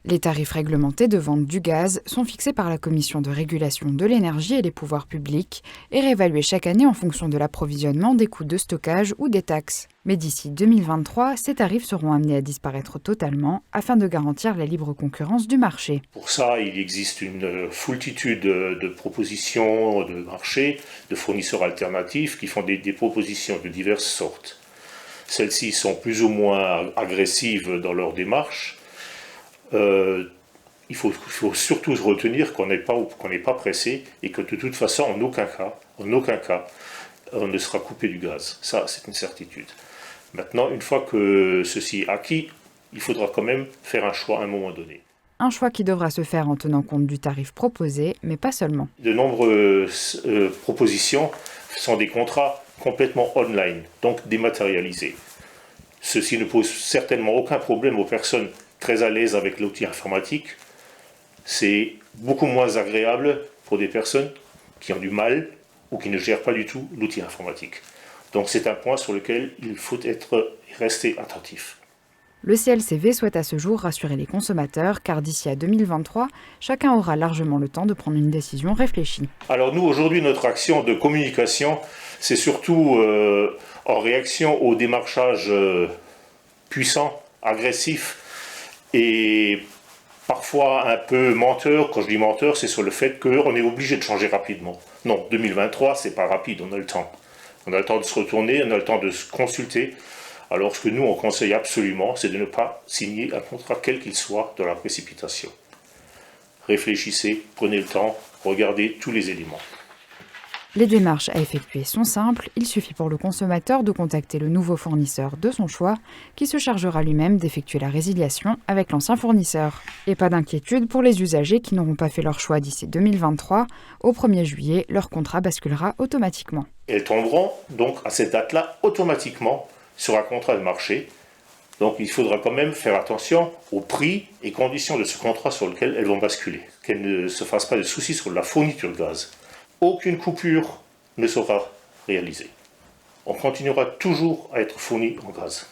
Les tarifs réglementés de vente du gaz sont fixés par la Commission de régulation de l'énergie et les pouvoirs publics et réévalués chaque année en fonction de l'approvisionnement, des coûts de stockage ou des taxes. Mais d'ici 2023, ces tarifs seront amenés à disparaître totalement afin de garantir la libre concurrence du marché. Pour ça, il existe une foultitude de propositions de marché, de fournisseurs alternatifs qui font des propositions de diverses sortes. Celles-ci sont plus ou moins agressives dans leur démarche. Il faut surtout retenir qu'on n'est pas pressé et que de toute façon, en aucun cas, on ne sera coupé du gaz. Ça, c'est une certitude. Maintenant, une fois que ceci est acquis, il faudra quand même faire un choix à un moment donné. Un choix qui devra se faire en tenant compte du tarif proposé, mais pas seulement. De nombreuses propositions sont des contrats complètement online, donc dématérialisés. Ceci ne pose certainement aucun problème aux personnes très à l'aise avec l'outil informatique. C'est beaucoup moins agréable pour des personnes qui ont du mal ou qui ne gèrent pas du tout l'outil informatique. Donc c'est un point sur lequel il faut rester attentif. Le CLCV souhaite à ce jour rassurer les consommateurs car d'ici à 2023, chacun aura largement le temps de prendre une décision réfléchie. Alors nous, aujourd'hui, notre action de communication, c'est surtout en réaction au démarchage puissant, agressif et parfois un peu menteur. Quand je dis menteur, c'est sur le fait qu'on est obligé de changer rapidement. Non, 2023, c'est pas rapide, on a le temps. On a le temps de se retourner, on a le temps de se consulter. Alors ce que nous, on conseille absolument, c'est de ne pas signer un contrat quel qu'il soit dans la précipitation. Réfléchissez, prenez le temps, regardez tous les éléments. Les démarches à effectuer sont simples, il suffit pour le consommateur de contacter le nouveau fournisseur de son choix, qui se chargera lui-même d'effectuer la résiliation avec l'ancien fournisseur. Et pas d'inquiétude pour les usagers qui n'auront pas fait leur choix d'ici 2023, au 1er juillet, leur contrat basculera automatiquement. Elles tomberont donc à cette date-là automatiquement sur un contrat de marché. Donc il faudra quand même faire attention aux prix et conditions de ce contrat sur lequel elles vont basculer. Qu'elles ne se fassent pas de soucis sur la fourniture de gaz. Aucune coupure ne sera réalisée. On continuera toujours à être fourni en gaz.